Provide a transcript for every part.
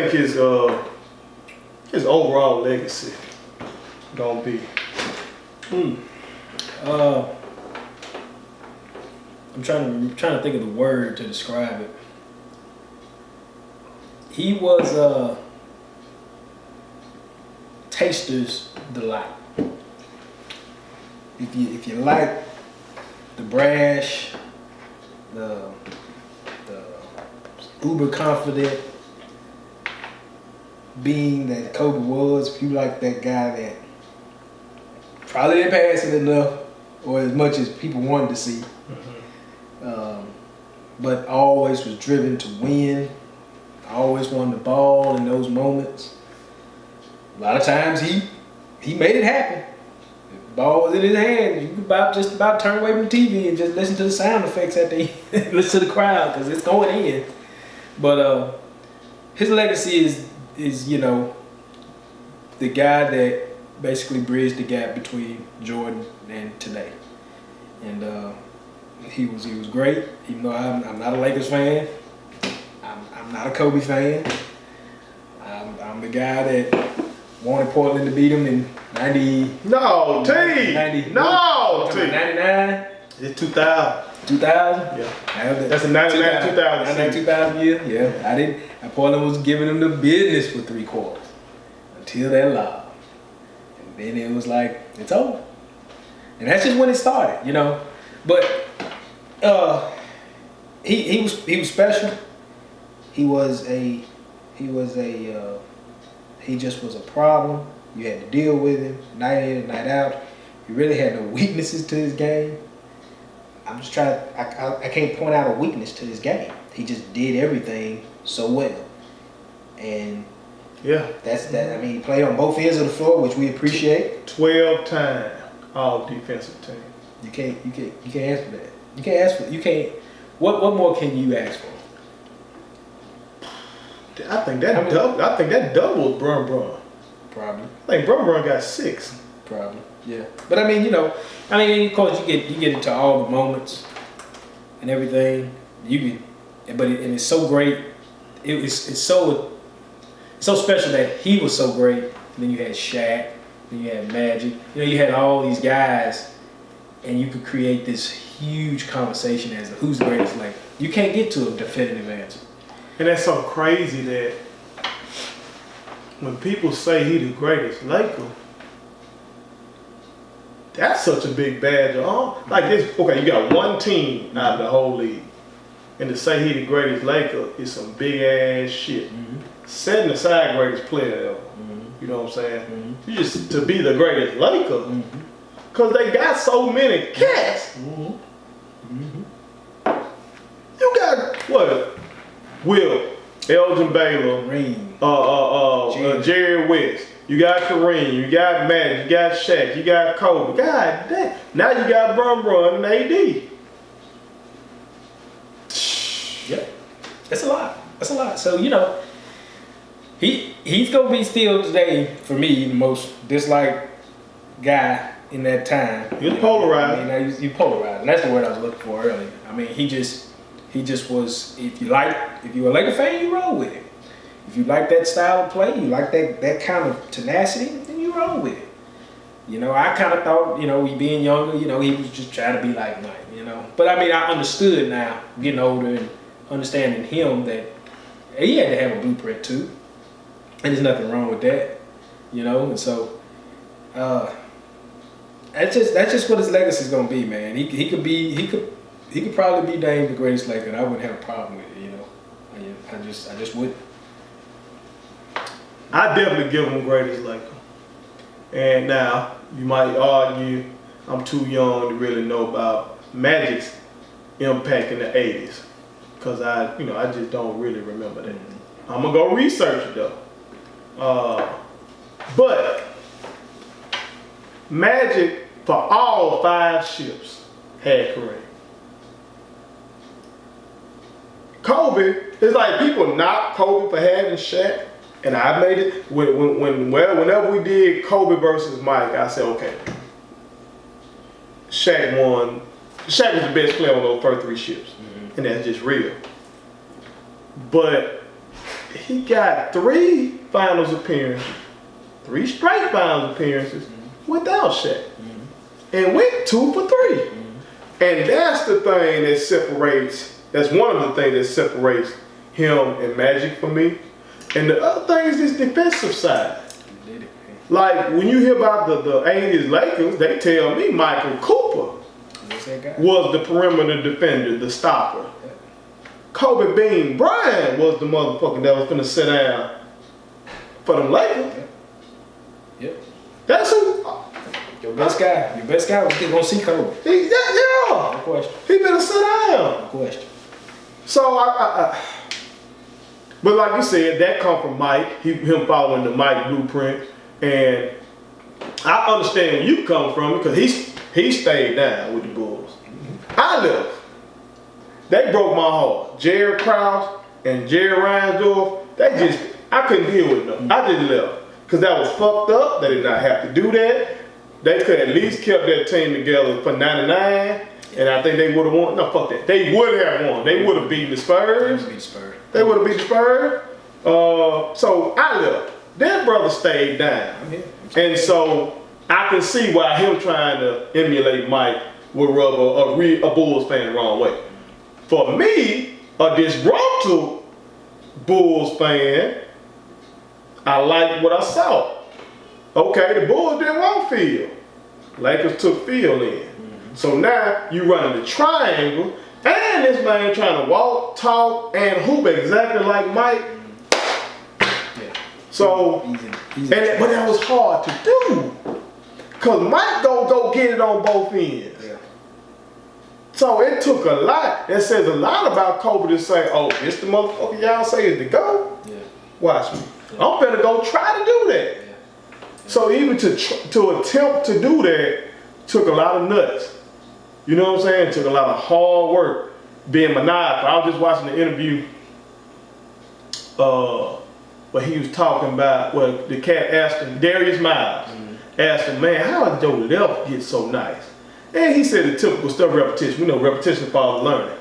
think his overall legacy gonna be? I'm trying to think of the word to describe it. He was a taster's delight. If you like the brash, the uber confident being that Kobe was, if you like that guy that probably didn't pass it enough or as much as people wanted to see, but always was driven to win, always won the ball in those moments. A lot of times he made it happen. If the ball was in his hand, you could just about turn away from the TV and just listen to the sound effects at the end, listen to the crowd because it's going in. But his legacy is the guy that basically bridged the gap between Jordan and today. And he was great. Even though I'm not a Lakers fan, I'm not a Kobe fan. I'm the guy that wanted Portland to beat him in 90. No, T. 90. No, T. 99. It's 2000. 2000. Yeah. That's a 99 2000. 99 2000 year. Yeah. Portland was giving them the business for 3 quarters until that lob, and then it was like it's over. And that's just when it started, But he was special. He just was a problem. You had to deal with him night in and night out. He really had no weaknesses to his game. I'm just trying. I can't point out a weakness to his game. He just did everything so well, and that's that. I mean, he played on both ends of the floor, which we appreciate. 12-time all defensive team. You can't ask for that. You can't. What more can you ask for? I think that doubled Brum. Probably. I think Brum got 6. Probably. Yeah. But I mean, of course, you get into all the moments and everything. It's so great. It's so special that he was so great. And then you had Shaq. Then you had Magic. You had all these guys, and you could create this huge conversation as to who's the greatest Laker. You can't get to a definitive answer. And that's so crazy that when people say he the greatest Laker, that's such a big badge of honor. Like this, okay, you got one team out of the whole league, and to say he the greatest Laker is some big ass shit. Setting aside greatest player ever. You know what I'm saying? You just to be the greatest Laker, because they got so many cats. You got what? Will, Elgin Baylor, Jerry West. You got Kareem. You got Magic. You got Shaq. You got Kobe. God damn. Now you got Brum and AD. Yep. That's a lot. So he's gonna be still today for me the most disliked guy in that time. He was polarized. I mean, you polarized. And that's the word I was looking for earlier. I mean, he just was. If you were a Laker fan, you roll with it. If you like that style of play, you like that kind of tenacity, then you roll with it. I kind of thought, he being younger, he was just trying to be like Mike, But I mean, I understood now, getting older and understanding him, that he had to have a blueprint too, and there's nothing wrong with that, And so, that's just what his legacy is gonna be, man. He could probably be named the greatest Laker, and I wouldn't have a problem with it, I just wouldn't. I definitely give him greatest Laker. And now you might argue I'm too young to really know about Magic's impact in the '80s, because I just don't really remember that. I'm gonna go research it though. But Magic for all 5 ships had Kareem. Kobe, it's like people knock Kobe for having Shaq, and I made it whenever we did Kobe versus Mike, I said, okay, Shaq won. Shaq was the best player on those first 3 ships, and that's just real. But he got 3 finals appearances, 3 straight finals appearances without Shaq, and went 2 for 3. And that's the thing that separates. That's one of the things that separates him and Magic for me. And the other thing is this defensive side. Like when you hear about the 80s Lakers, they tell me Michael Cooper was the perimeter defender, the stopper. Kobe Bean Bryant was the motherfucker that was gonna sit down for them Lakers. Yep. That's who. Your best guy was gonna see Kobe. Yeah. No question. He better sit down. No question. So but like you said, that come from Mike. Him following the Mike blueprint, and I understand where you come from because he stayed down with the Bulls. I left. They broke my heart. Jerry Krause and Jerry Reinsdorf, I couldn't deal with them. I just left. Because that was fucked up. They did not have to do that. They could at least kept that team together for 99. And I think they would have won. No, fuck that. They would have won. They would have beaten the Spurs. They would have beat the Spurs. So I left. That brother stayed down. And so I can see why him trying to emulate Mike would rub a Bulls fan the wrong way. For me, a disgruntled Bulls fan, I like what I saw. Okay, the Bulls didn't want Field. Lakers took Field in. So now you running the triangle, and this man trying to walk, talk, and hoop exactly like Mike. So, but that was hard to do. Cause Mike gonna go get it on both ends. So it took a lot. It says a lot about Kobe to say, oh, this the motherfucker y'all say is the GOAT? Watch me. I'm finna go try to do that. So even to attempt to do that took a lot of nuts. You know what I'm saying? It took a lot of hard work, being maniacal. I was just watching the interview where he was talking about, well, the cat asked him, Darius Miles, asked him, man, how did your left get so nice? And he said the typical stuff, repetition. We know repetition follows learning.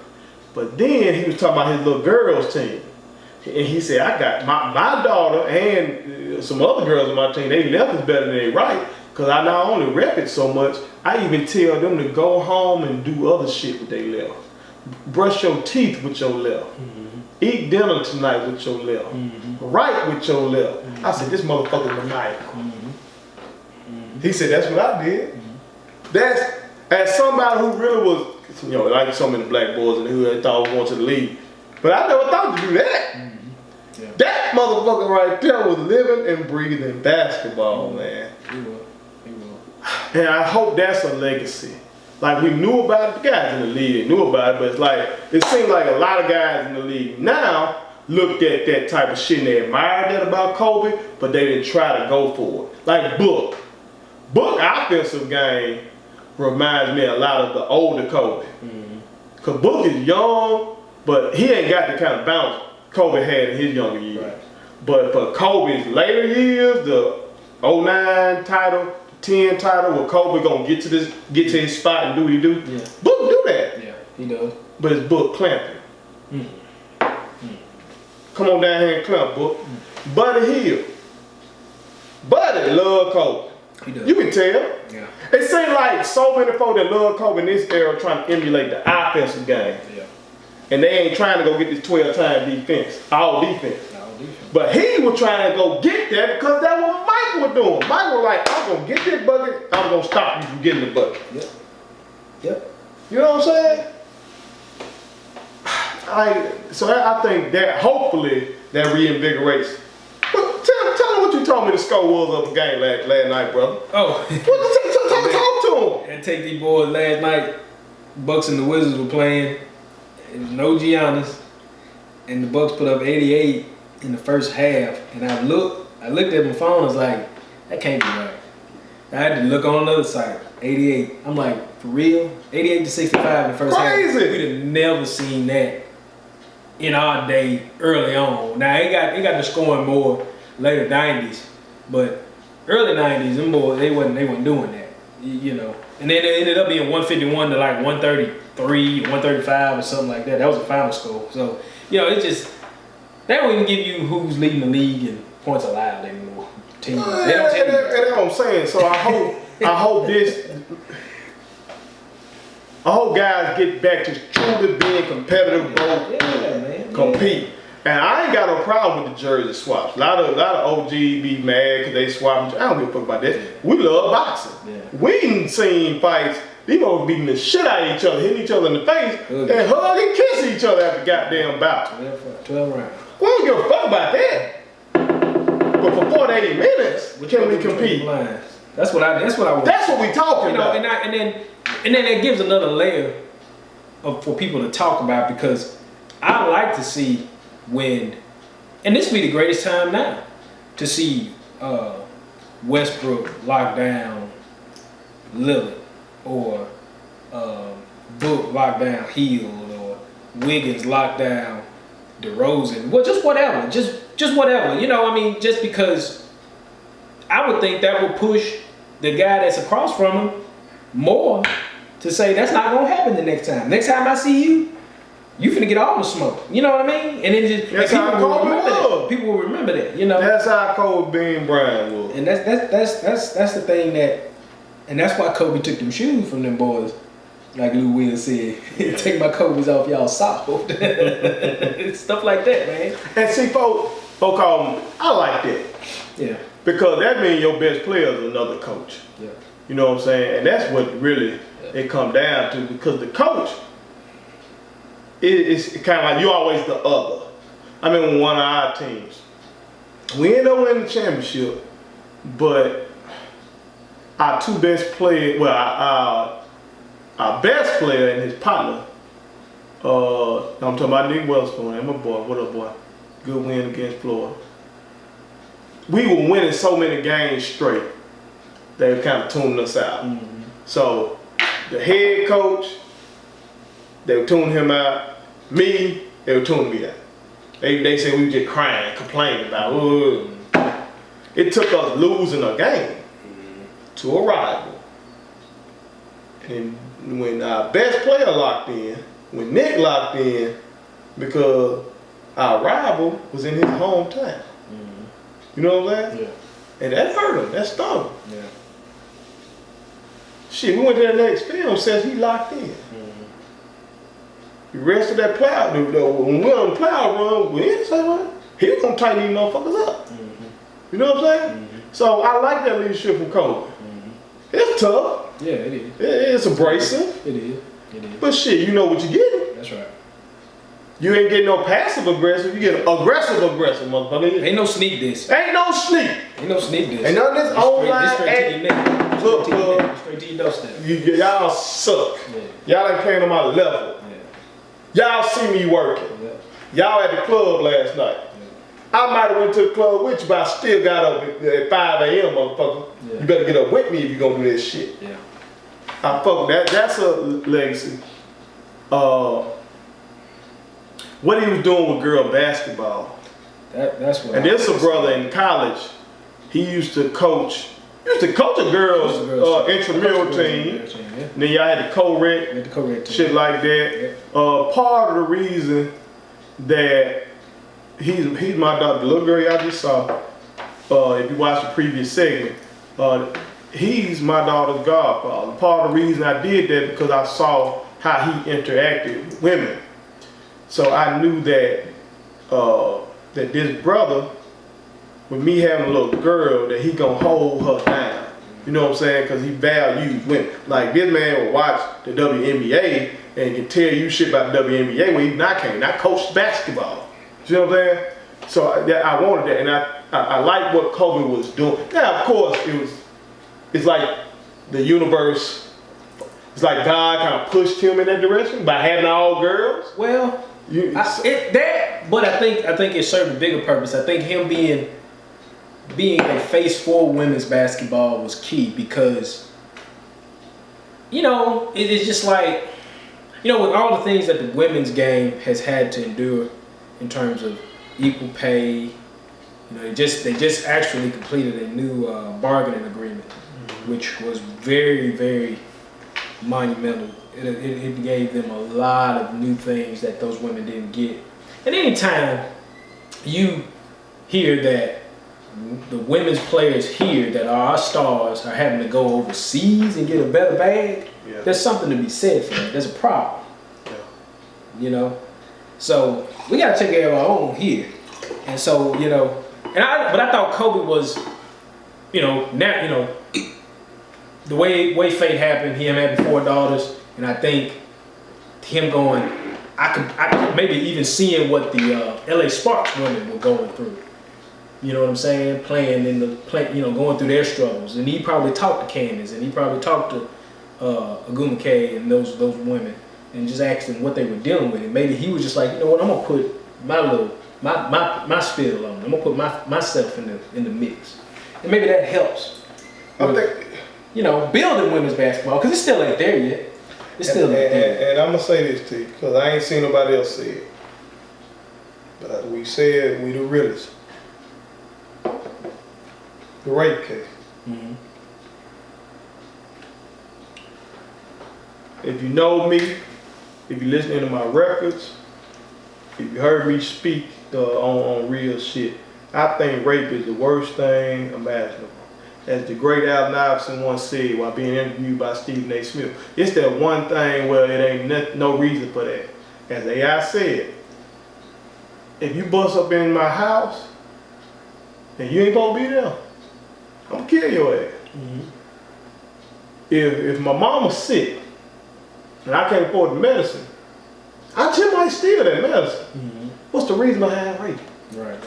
But then he was talking about his little girls team. And he said, I got my daughter and some other girls on my team, they left is better than they right. Because I not only rep it so much, I even tell them to go home and do other shit with their left. Brush your teeth with your left. Eat dinner tonight with your left. Write with your left. I said, this motherfucker maniacal. He said, that's what I did. That's, as somebody who really was, you know, like so many black boys in the hood, thought was going to the league. But I never thought to do that. That motherfucker right there was living and breathing basketball, man. He will. And I hope that's a legacy. Like we knew about it, the guys in the league knew about it, but it's like, it seems like a lot of guys in the league now looked at that type of shit and they admired that about Kobe, but they didn't try to go for it. Like Book offensive game reminds me a lot of the older Kobe. Cause Book is young, but he ain't got the kind of bounce Kobe had in his younger years. But for Kobe's later years, the 09 title, 10 title, where Kobe gonna get to his spot and do what he do. Book do that. Yeah, he does. But it's Book clamping. Come on down here and clamp, Book. Buddy Hill. Buddy love Kobe. He does. You can tell. Yeah. It seems like so many folks that love Kobe in this era trying to emulate the offensive game. And they ain't trying to go get this 12-time defense, all defense. But he was trying to go get that because that's what Mike was doing. Mike was like, I'm going to get this bucket, I'm going to stop you from getting the bucket. You know what I'm saying? So I think that hopefully that reinvigorates. But tell them what you told me the score was of the game last night, brother. Oh. Talk to him. And take these boys last night, Bucks and the Wizards were playing. It was no Giannis, and the Bucks put up 88 in the first half. And I looked at my phone. I was like, that can't be right. I had to look on another site. 88. I'm like, for real? 88 to 65 in the first half. We'd have never seen that in our day early on. Now it got the scoring more later 90s, but early 90s, them boys they wasn't doing that. You know. And then it ended up being 151 to like 133, 135 or something like that. That was the final score. So, you know, it just, They don't even give you who's leading the league and points allowed anymore. Teams. They don't tell you. That's what I'm saying. So I hope guys get back to truly being competitive, compete. And I ain't got no problem with the jersey swaps. A lot of OG be mad because they swap. I don't give a fuck about that. We love boxing. Yeah. We ain't seen fights. These folks beating the shit out of each other, hitting each other in the face, and hug and kiss each other after goddamn bout. 12 rounds. We don't give a fuck about that. But for 48 minutes, can we compete? That's what I want. That's what we talking about. And then it gives another layer for people to talk about, because I like to see when, and this would be the greatest time now to see Westbrook lock down Lillard, or Book lock down Hill, or Wiggins lock down DeRozan. Well, just whatever, just whatever. You know, I mean, just because I would think that would push the guy that's across from him more to say that's not gonna happen the next time. Next time I see you, you finna get all the smoke. You know what I mean? And then just that's how Kobe was. People will remember that. You know, that's how Kobe being Bryant was. And that's the thing and that's why Kobe took them shoes from them boys. Like Lou Will said, take my Kobe's off y'all soft. Stuff like that, man. And see, folks call me, I like that. Yeah. Because that means your best player is another coach. Yeah. You know what I'm saying? And that's what really it come down to, because the coach, it's kind of like you always the other. I mean, when one of our teams, we ended up winning the championship, but our two best players, well, our best player and his partner, I'm talking about Nick Wellstone, and my boy, what up, boy? Good win against Florida. We were winning so many games straight, they were kind of tuning us out. Mm-hmm. So the head coach, they were tuning him out. Me, they were tuning me out. They said we were just crying, complaining about, It took us losing a game to a rival. And when our best player locked in, when Nick locked in, because our rival was in his hometown. Mm-hmm. You know what I'm saying? Yeah. And that hurt him. That stung him. Yeah. Shit, we went to the next film, says he locked in. Mm-hmm. The rest of that plow, when we were on the plow run, he was gonna tighten these motherfuckers up. Mm-hmm. You know what I'm saying? Mm-hmm. So I like that leadership from Kobe. Mm-hmm. It's tough. Yeah, it is. It's abrasive. It is. But shit, you know what you're getting. That's right. You ain't getting no passive aggressive. You get aggressive, motherfucker. Ain't no sneak this. Ain't no sneak. Ain't no sneak this. Ain't none of this online. Look, straight to your doorstep. Y'all suck. Yeah. Y'all ain't playing on my level. Yeah. Y'all see me working. Yeah. Y'all at the club last night. Yeah. I might have went to the club with you, but I still got up at 5 a.m., motherfucker. Yeah. You better get up with me if you gonna do this shit. Yeah. I fuck that. That's a legacy. What he was doing with girl basketball. That's what. And there's a brother in college. He used to coach a girls intramural team. Yeah. Then y'all had the co-rec team. Shit like that. Yeah. Part of the reason that he's my daughter, the little girl y'all just saw. If you watch the previous segment, he's my daughter's godfather. Part of the reason I did that because I saw how he interacted with women. So I knew that that this brother, with me having a little girl, that he gonna hold her down. You know what I'm saying? Because he values women. Like this man will watch the WNBA and can tell you shit about the WNBA when even I can't. I coached basketball. You know what I'm saying? So I wanted that, and I like what Kobe was doing. Now, of course, it's like the universe. It's like God kind of pushed him in that direction by having all girls. Well, but I think it served a bigger purpose. I think him being a face for women's basketball was key, because it's just like, with all the things that the women's game has had to endure in terms of equal pay, they just actually completed a new bargaining agreement, which was very, very monumental. It gave them a lot of new things that those women didn't get. And anytime you hear that the women's players here that are our stars are having to go overseas and get a better bag, there's something to be said for that. There's a problem. Yeah. You know? So we gotta take care of our own here. And so, you know, but I thought Kobe was, you know, the way fate happened, him having 4 daughters, and I think him going, I could maybe even seeing what the LA Sparks women were going through. You know what I'm saying? You know, going through their struggles. And he probably talked to Candace, and he probably talked to Aguma K and those women, and just asked them what they were dealing with. And maybe he was just like, you know what, I'm gonna put my spittle on it. I'm gonna put myself in the mix. And maybe that helps. I think, you know, building women's basketball, because it still ain't there yet. It's still ain't there. And I'm gonna say this to you, because I ain't seen nobody else say it. But we said we the realest. The rape case. Mm-hmm. If you know me, if you listening to my records, if you heard me speak on real shit, I think rape is the worst thing imaginable. As the great Al Iverson once said while being interviewed by Stephen A. Smith, it's that one thing where it ain't no reason for that. As AI said, if you bust up in my house and you ain't supposed to be there, I'm gonna kill your ass. Mm-hmm. If my mama's sick and I can't afford the medicine, I just might steal that medicine. Mm-hmm. What's the reason behind rape? Right.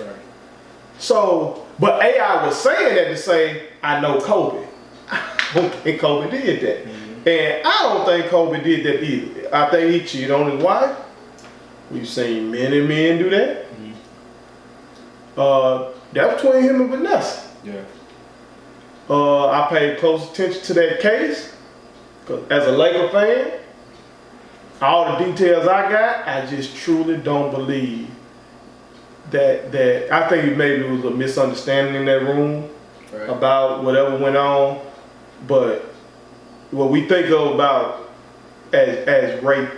So, but AI was saying that to say, I know Kobe. I don't think Kobe did that. Mm-hmm. And I don't think Kobe did that either. I think he cheated on his wife. We've seen many men do that. Mm-hmm. That was between him and Vanessa. Yeah. I paid close attention to that case, because as a Laker fan, all the details I got, I just truly don't believe that I think maybe it was a misunderstanding in that room about whatever went on, but what we think of about as rape,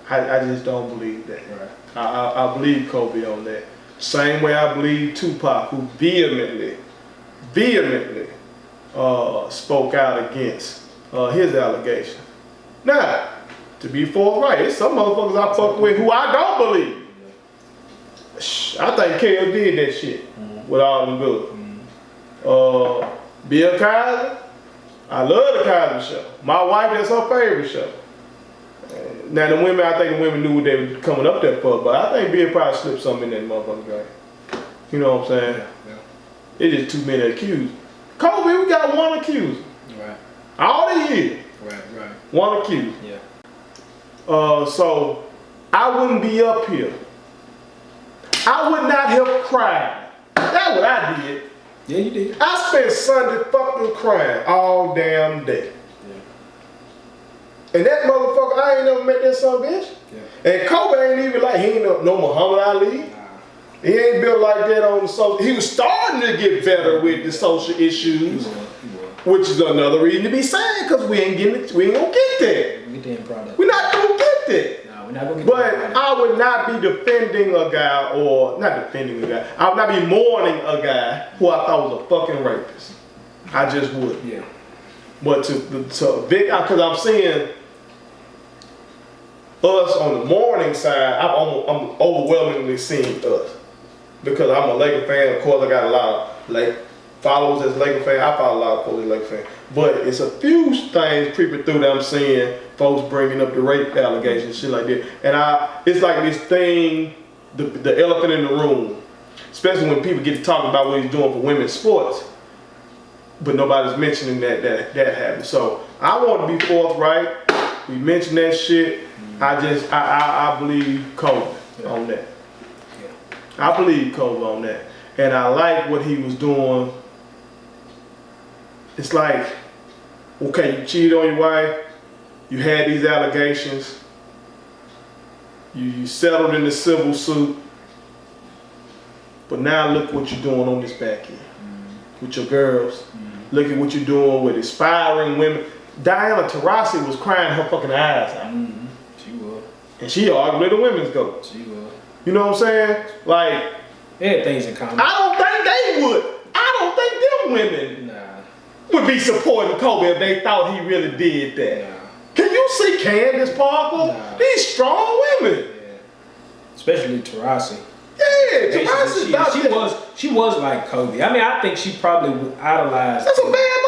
I just don't believe that. Right. I believe Kobe on that. Same way I believe Tupac, who vehemently spoke out against his allegation. Now, to be forthright, there's some motherfuckers I fuck with who I don't believe. I think KO did that shit with all them good. Bill Cosby, I love the Cosby Show. My wife, that's her favorite show. Now the women, I think the women knew what they were coming up there for, but I think Bill probably slipped something in that motherfucker game. You know what I'm saying? Yeah. It's just too many accused. Kobe, we got one accused. Right. All the years. Right. One accused. Yeah. So I wouldn't be up here. I would not have cried. That's what I did. Yeah, you did. I spent Sunday fucking crying all damn day. And that motherfucker, I ain't never met that son of a bitch. Yeah. And Kobe ain't even like, he ain't no Muhammad Ali. Nah. He ain't built like that on the social. He was starting to get better with the social issues, which is another reason to be sad, because we ain't gonna get there. We're not gonna get there. Nah, we're not gonna get but there. I would not be defending a guy, or not defending a guy. I would not be mourning a guy who I thought was a fucking rapist. I just would. Yeah. But to Vic, because I'm seeing us on the morning side, I'm overwhelmingly seeing us. Because I'm a Laker fan, of course I got a lot of followers as Laker fan. I follow a lot of folks as Laker fan. But it's a few things creeping through that I'm seeing folks bringing up the rape allegations, shit like that. And it's like this thing, the elephant in the room. Especially when people get to talking about what he's doing for women's sports. But nobody's mentioning that happened. So I want to be forthright. We mentioned that shit. I believe Kobe on that. I believe Kobe on that. And I like what he was doing. It's like, okay, you cheated on your wife, you had these allegations, you settled in the civil suit, but now look what you're doing on this back end with your girls. Look at what you're doing with aspiring women. Diana Taurasi was crying her fucking eyes out. She was. And she argued with the women's go. She was. You know what I'm saying? Like, Everything's in common. I don't think they would. I don't think them women would be supporting Kobe if they thought he really did that. Nah. Can you see Candace Parker? Nah. These strong women. Yeah. Especially Taurasi. Yeah, Taurasi. She was like Kobe. I mean, I think she probably would idolize. That's a bad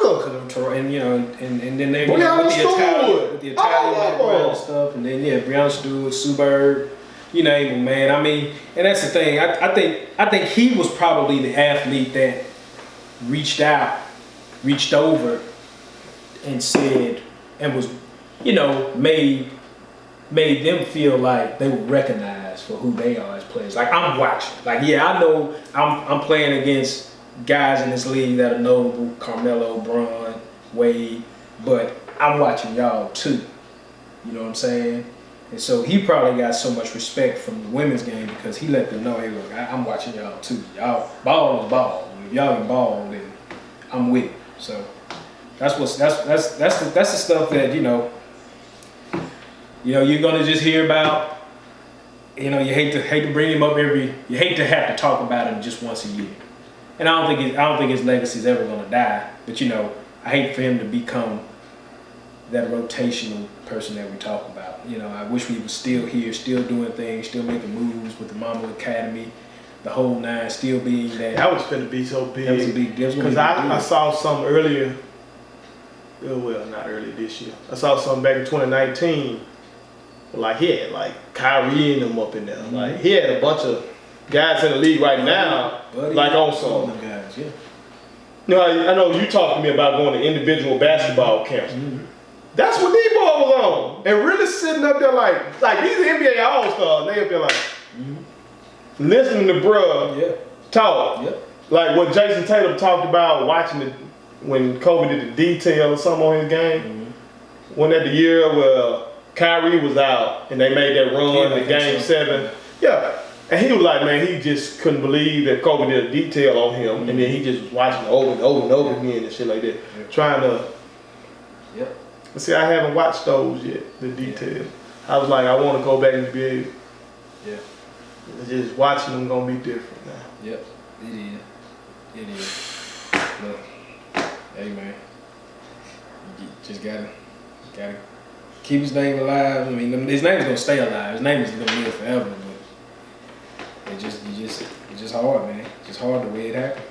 motherfucker. And you know, and then they with Brianna the Italian background and stuff, and then Brianna Stewart, Sue Bird, you name them, man. I mean, and that's the thing. I think he was probably the athlete that reached over, and said, and was, you know, made them feel like they were recognized for who they are as players. Like, I'm watching. Like, yeah, I know I'm playing against guys in this league that are notable, Carmelo, Bron, Wade, but I'm watching y'all too. You know what I'm saying? And so he probably got so much respect from the women's game because he let them know, hey, look, I'm watching y'all too. Y'all ball is ball. If y'all can ball, then I'm with it. So that's the stuff that you know you're gonna just hear about. You know, you hate to bring him up you hate to have to talk about him just once a year. And I don't think his legacy is ever gonna die. But you know, I hate for him to become that rotational person that we talk about. You know, I wish we were still here, still doing things, still making moves with the Mamba Academy, the whole nine, still being that. That was finna be so big. That was a big deal. Because I saw something earlier. Well, not early this year. I saw something back in 2019. Like he had like Kyrie and them up in there. Mm-hmm. Like he had a bunch of guys in the league right now, like on some. Guys, yeah. No, I know you talked to me about going to individual basketball camps. Mm-hmm. That's what D-Boy was on, and really sitting up there like these NBA All-Stars. They up there like listening to bruh talk. Yeah. Like what Jason Tatum talked about watching when Kobe did the detail or something on his game. Mm-hmm. Wasn't that the year where Kyrie was out and they made that run in Game 7? Yeah. And he was like, man, he just couldn't believe that Kobe did a detail on him. Mm-hmm. And then he just was watching it over and over and over again and shit like that. Yeah. Trying to... Yep. See, I haven't watched those yet, the detail. I was like, I want to go back and be able... Yeah. Just watching them gonna be different now. Yep. It is. Look. Hey, man. You just gotta keep his name alive. I mean, his name's gonna stay alive. His name is gonna live forever. But it's just hard, man. It's just hard the way it happened.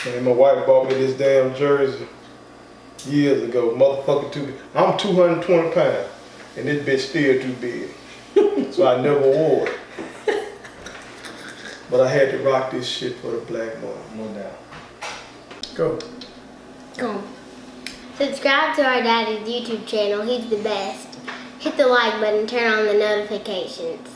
Man, my wife bought me this damn jersey years ago. Motherfucker, I'm 220 pounds, and this bitch still too big, so I never wore it. But I had to rock this shit for the Black Month. No doubt. Go. Subscribe to our daddy's YouTube channel. He's the best. Hit the like button, turn on the notifications.